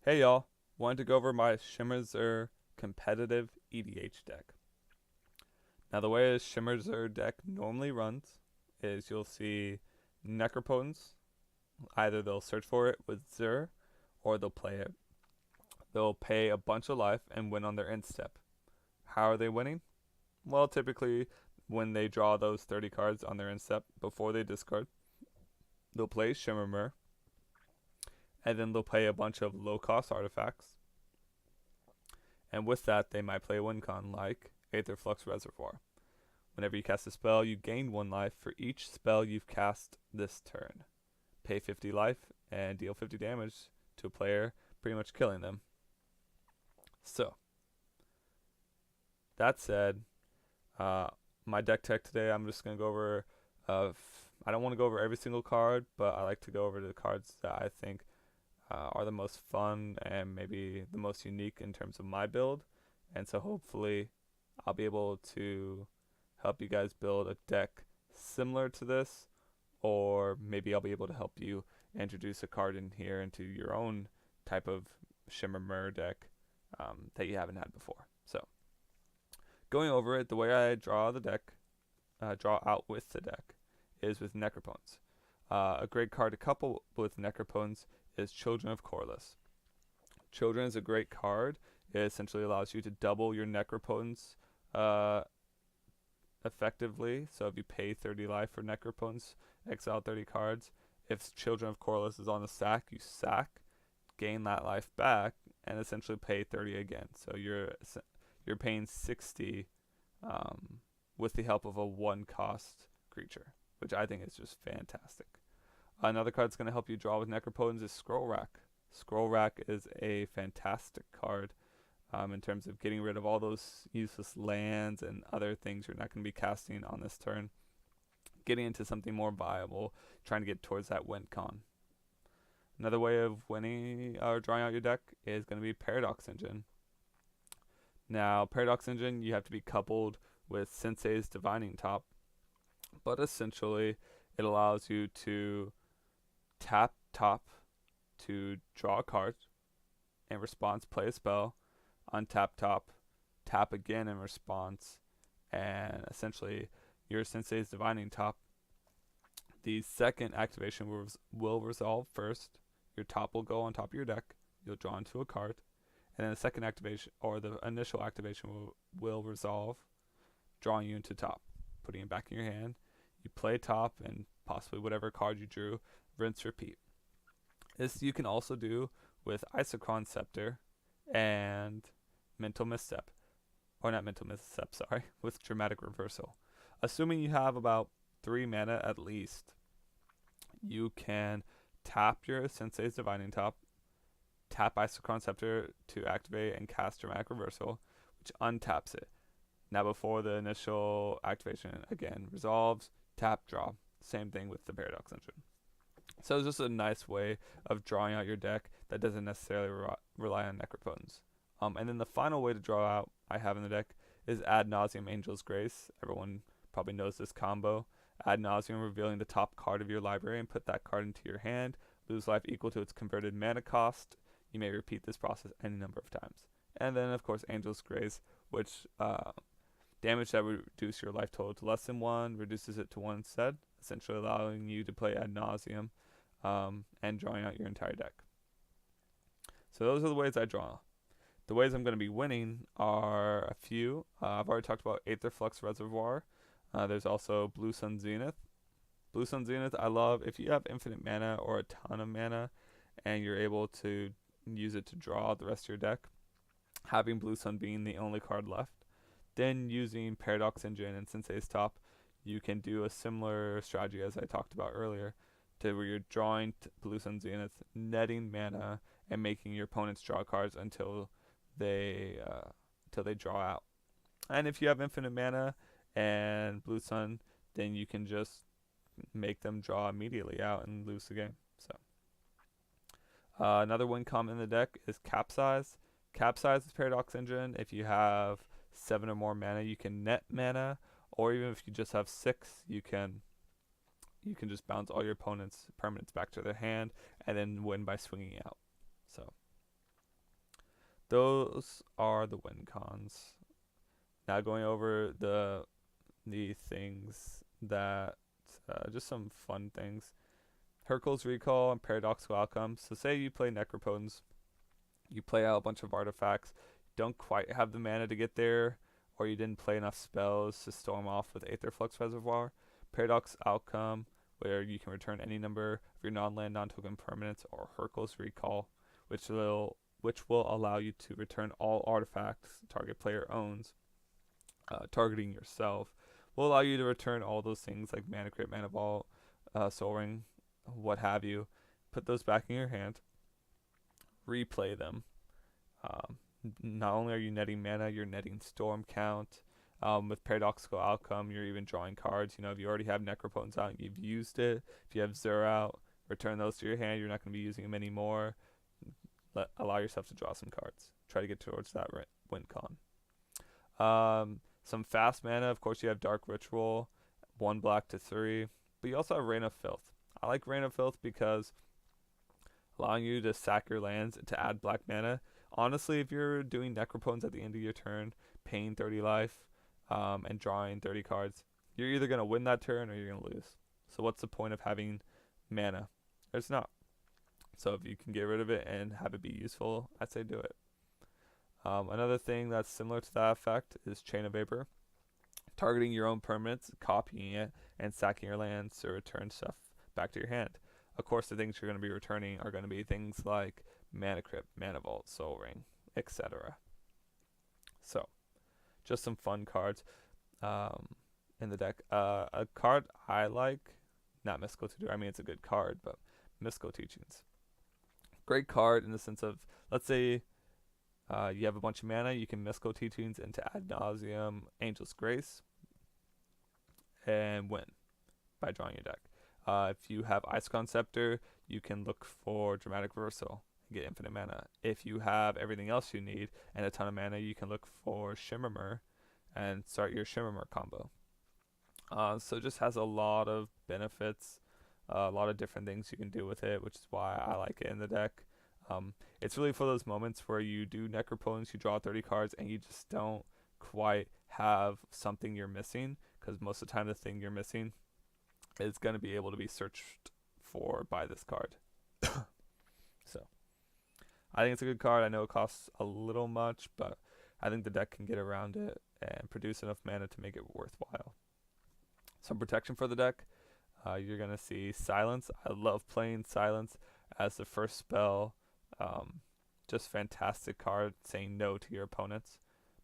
Hey y'all, wanted to go over my Shimmer Zur competitive EDH deck. Now the way a Shimmer Zur deck normally runs is you'll see Necropotence. Either they'll search for it with Zur or they'll play it. They'll pay a bunch of life and win on their end step. How are they winning? Well, typically when they draw those 30 cards on their end step before they discard, they'll play Shimmer, and then they'll play a bunch of low cost artifacts. And with that, they might play a win con like Aetherflux Reservoir. Whenever you cast a spell, you gain 1 life for each spell you've cast this turn. Pay 50 life and deal 50 damage to a player, pretty much killing them. So, that said, my deck tech today, I'm just going to go over. I don't want to go over every single card, but I like to go over the cards that I think are the most fun and maybe the most unique in terms of my build. And so hopefully I'll be able to help you guys build a deck similar to this, or maybe I'll be able to help you introduce a card in here into your own type of Shimmer deck that you haven't had before. So going over it, the way I draw the deck, draw out with the deck, is with Necropotence. A great card to couple with Necropotence is Children of Corliss. Children is a great card. It essentially allows you to double your Necropotence effectively. So if you pay 30 life for Necropotence, exile 30 cards. If Children of Corliss is on the sack, you sack, gain that life back, and essentially pay 30 again. So you're paying 60 with the help of a 1-cost creature, which I think is just fantastic. Another card that's going to help you draw with Necropotence is Scroll Rack. Scroll Rack is a fantastic card in terms of getting rid of all those useless lands and other things you're not going to be casting on this turn. Getting into something more viable, trying to get towards that win con. Another way of winning or drawing out your deck is going to be Paradox Engine. Now, Paradox Engine, you have to be coupled with Sensei's Divining Top, but essentially it allows you to tap top to draw a card, in response play a spell, untap top, tap again in response, and essentially your Sensei's Divining Top. The second activation will resolve first. Your top will go on top of your deck. You'll draw into a card, and then the second activation or the initial activation will resolve, drawing you into top, putting it back in your hand. You play top and possibly whatever card you drew, rinse, repeat. This you can also do with Isochron Scepter and Mental Misstep. Or not Mental Misstep, sorry, with Dramatic Reversal. Assuming you have about 3 mana at least, you can tap your Sensei's Divining Top, tap Isochron Scepter to activate and cast Dramatic Reversal, which untaps it. Now before the initial activation, again, resolves, tap, draw. Same thing with the Paradox Engine. So it's just a nice way of drawing out your deck that doesn't necessarily rely on Necropotence. And then the final way to draw out I have in the deck is Ad Nauseam Angel's Grace. Everyone probably knows this combo. Ad Nauseam, revealing the top card of your library and put that card into your hand. Lose life equal to its converted mana cost. You may repeat this process any number of times. And then, of course, Angel's Grace, which damage that would reduce your life total to less than 1, reduces it to 1 instead, essentially allowing you to play Ad Nauseam and drawing out your entire deck. So those are the ways I draw. The ways I'm going to be winning are a few. I've already talked about Aetherflux Reservoir. There's also Blue Sun Zenith. Blue Sun Zenith, I love if you have infinite mana or a ton of mana and you're able to use it to draw the rest of your deck, having Blue Sun being the only card left. Then using Paradox Engine and Sensei's Top, you can do a similar strategy as I talked about earlier, to where you're drawing Blue Sun Zenith, netting mana, and making your opponents draw cards until they draw out. And if you have infinite mana and Blue Sun, then you can just make them draw immediately out and lose the game. So another win com in the deck is Capsize. Capsize is Paradox Engine. If you have 7 or more mana, you can net mana, or even if you just have 6, you can just bounce all your opponent's permanents back to their hand and then win by swinging out. So Those are the win cons. Now going over the things that just some fun things. Hercule's Recall and Paradoxical Outcomes. So say you play Necropotence, you play out a bunch of artifacts, don't quite have the mana to get there, or you didn't play enough spells to storm off with Aetherflux Reservoir. Paradox Outcome, where you can return any number of your non-land, non-token permanents, or Hercule's Recall, which will allow you to return all artifacts the target player owns, targeting yourself. Will allow you to return all those things like Mana Crypt, Mana Vault, Soul Ring, what have you. Put those back in your hand. Replay them. Um, Not only are you netting mana, you're netting storm count. With Paradoxical Outcome, you're even drawing cards. If you already have Necropotence out and you've used it, if you have Zur out, return those to your hand. You're not going to be using them anymore. Allow yourself to draw some cards. Try to get towards that win con. Some fast mana, of course, you have Dark Ritual, 1 black to 3, but you also have Rain of Filth. I like Rain of Filth because allowing you to sack your lands to add black mana. Honestly, if you're doing Necropotence at the end of your turn, paying 30 life, and drawing 30 cards, you're either going to win that turn or you're going to lose. So what's the point of having mana? There's not. So if you can get rid of it and have it be useful, I'd say do it. Another thing that's similar to that effect is Chain of Vapor. Targeting your own permanents, copying it, and sacking your lands to return stuff back to your hand. Of course, the things you're going to be returning are going to be things like Mana Crypt, Mana Vault, Soul Ring, etc. So, just some fun cards in the deck. A card I like, not Mystical Tutor, I mean it's a good card, but Mystical Teachings. Great card in the sense of, let's say you have a bunch of mana, you can Mystical Teachings into Ad Nauseam, Angel's Grace, and win by drawing your deck. If you have Icecon Scepter, you can look for Dramatic Reversal and get infinite mana. If you have everything else you need and a ton of mana, you can look for Shimmer and start your Shimmer combo. So it just has a lot of benefits, a lot of different things you can do with it, which is why I like it in the deck. It's really for those moments where you do Necropotence, you draw 30 cards, and you just don't quite have something you're missing, because most of the time the thing you're missing is going to be able to be searched for by this card. So, I think it's a good card. I know it costs a little much, but I think the deck can get around it and produce enough mana to make it worthwhile. Some protection for the deck. You're going to see Silence. I love playing Silence as the first spell. Just fantastic card, saying no to your opponents.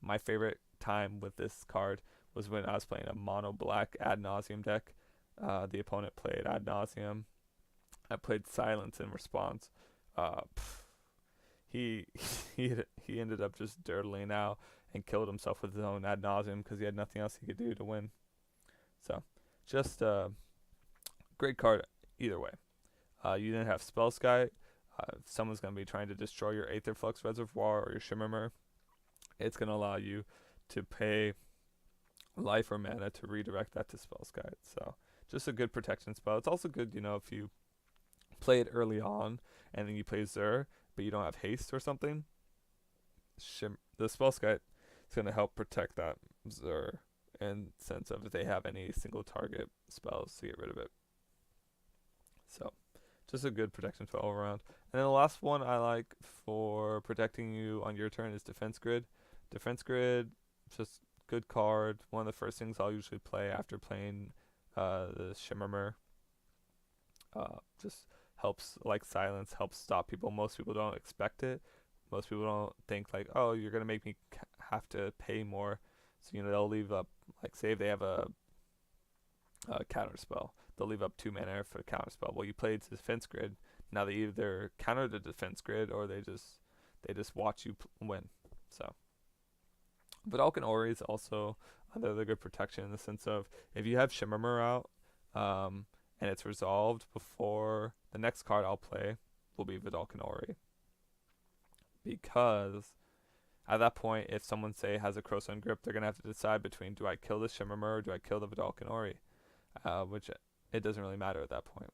My favorite time with this card was when I was playing a mono black Ad Nauseam deck. The opponent played Ad Nauseam. I played Silence in response. He he ended up just dirtling out and killed himself with his own Ad Nauseam because he had nothing else he could do to win. So, just a great card either way. You then have Spell Sky. If someone's going to be trying to destroy your Aetherflux Reservoir or your Shimmer, it's going to allow you to pay life or mana to redirect that to Spell Sky. So just a good protection spell. It's also good, if you play it early on and then you play Zur, but you don't have haste or something. The Spell Sky is going to help protect that Zur in sense of if they have any single target spells to get rid of it. So just a good protection spell all around. And then the last one I like for protecting you on your turn is Defense Grid. Defense Grid, just good card. One of the first things I'll usually play after playing the Shimmer. Just helps, like Silence, helps stop people. Most people don't expect it. Most people don't think like, oh, you're going to make me have to pay more. So, they'll leave up, like say if they have a counter spell, they'll leave up 2 mana for a counter spell. Well, you played Defense Grid. Now they either counter the Defense Grid or they just watch you win. So, Vidalcan Ori is also another good protection in the sense of if you have Shimmer out, and it's resolved before the next card I'll play will be Vidalcan Ori. Because at that point, if someone say has a Crowstone Grip, they're gonna have to decide between do I kill the Shimmer or do I kill the Vidalcan Ori, which it doesn't really matter at that point.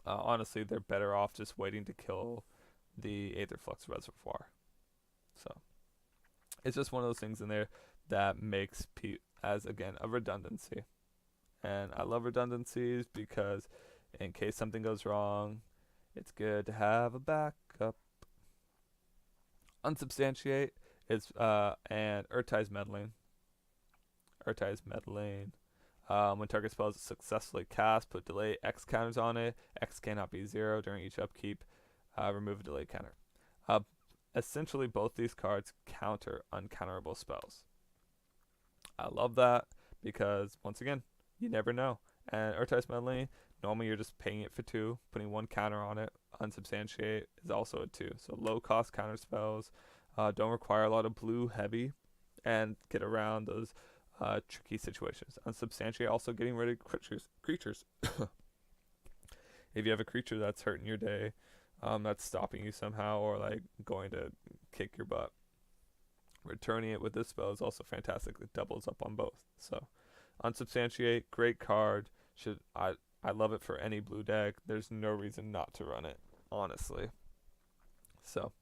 Honestly, they're better off just waiting to kill the Aetherflux Reservoir. So it's just one of those things in there that makes as again a redundancy. And I love redundancies because in case something goes wrong, it's good to have a backup. Unsubstantiate is and Urtai's meddling. Urtai's meddling. When target spell is successfully cast, put delay X counters on it. X cannot be 0 during each upkeep. Remove a delay counter. Essentially, both these cards counter uncounterable spells. I love that because, once again, you never know. And Urtai's meddling, normally you're just paying it for 2, putting 1 counter on it. Unsubstantiate is also a 2. So low cost counter spells don't require a lot of blue heavy and get around those tricky situations. Unsubstantiate also getting rid of creatures. If you have a creature that's hurting your day, that's stopping you somehow or like going to kick your butt, returning it with this spell is also fantastic. It doubles up on both. So unsubstantiate, great card. I love it for any blue deck. There's no reason not to run it, honestly. So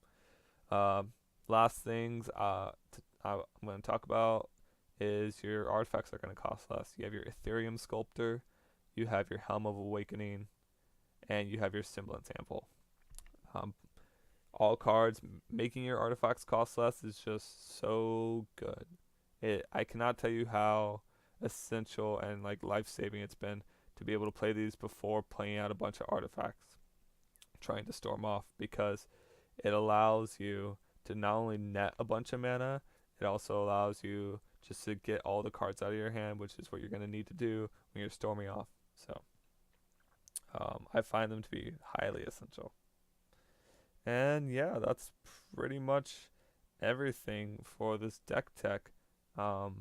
last things I'm going to talk about is your artifacts are going to cost less. You have your Ethereum Sculptor, you have your Helm of Awakening, and you have your Semblance Ample. All cards making your artifacts cost less is just so good. I cannot tell you how essential and like life-saving it's been to be able to play these before playing out a bunch of artifacts, trying to storm off, because it allows you to not only net a bunch of mana, it also allows you just to get all the cards out of your hand, which is what you're going to need to do when you're storming off. So I find them to be highly essential. And yeah, that's pretty much everything for this deck tech. Not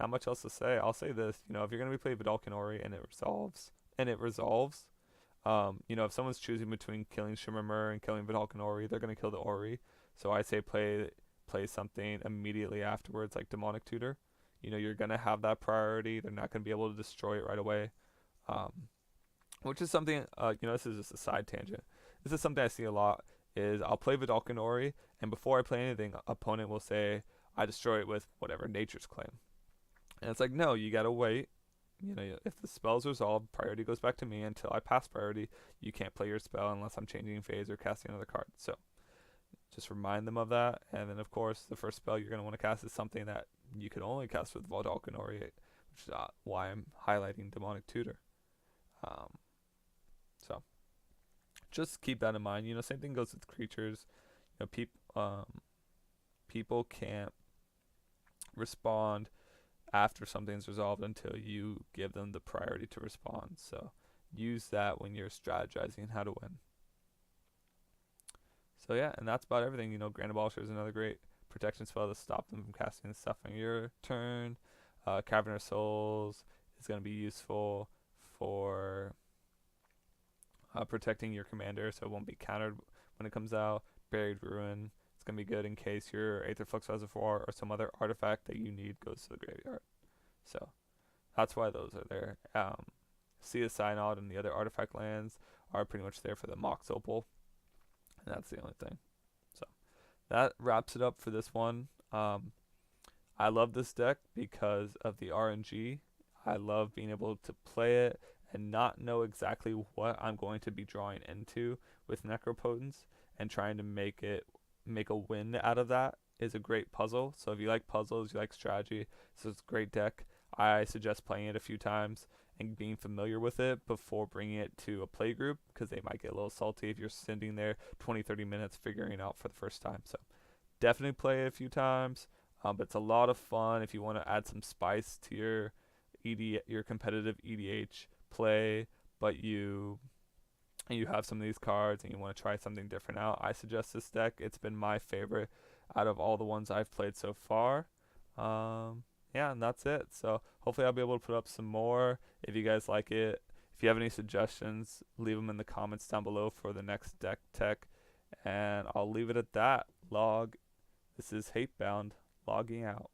much else to say. I'll say this, if you're going to be playing Vidalcan Ori and it resolves, if someone's choosing between killing Shimmer and killing Vidalcan Ori, they're going to kill the Ori. So I say play something immediately afterwards, like Demonic Tutor. You're going to have that priority. They're not going to be able to destroy it right away. Which is something, this is just a side tangent. This is something I see a lot, is I'll play Vidalcan Ori, and before I play anything, opponent will say, I destroy it with whatever, Nature's Claim. And it's like, no, you gotta wait. If the spell's resolved, priority goes back to me. Until I pass priority, you can't play your spell unless I'm changing phase or casting another card. So just remind them of that. And then, of course, the first spell you're going to want to cast is something that you could only cast with Vidalcan Ori, which is why I'm highlighting Demonic Tutor. So just keep that in mind. Same thing goes with creatures. People can't respond after something's resolved until you give them the priority to respond. So use that when you're strategizing how to win. So yeah, and that's about everything. Grand Abolisher is another great protection spell to stop them from casting stuff on your turn. Cavern of Souls is going to be useful for protecting your commander, so it won't be countered when it comes out. Buried Ruin, it's going to be good in case your Aether Flux Reservoir or some other artifact that you need goes to the graveyard. So that's why those are there. Sea of Synod and the other artifact lands are pretty much there for the Mox Opal, and that's the only thing. So that wraps it up for this one. I love this deck because of the RNG. I love being able to play it and not know exactly what I'm going to be drawing into with Necropotence, and trying to make a win out of that is a great puzzle. So if you like puzzles, you like strategy, so it's a great deck. I suggest playing it a few times and being familiar with it before bringing it to a play group, because they might get a little salty if you're sitting there 20-30 minutes figuring it out for the first time. So definitely play it a few times, but it's a lot of fun if you want to add some spice to your competitive EDH play, but you have some of these cards and you want to try something different out. I suggest this deck. It's been my favorite out of all the ones I've played so far. Yeah, and that's it. So hopefully I'll be able to put up some more if you guys like it. If you have any suggestions, leave them in the comments down below for the next deck tech, and I'll leave it at that. This is Hatebound logging out.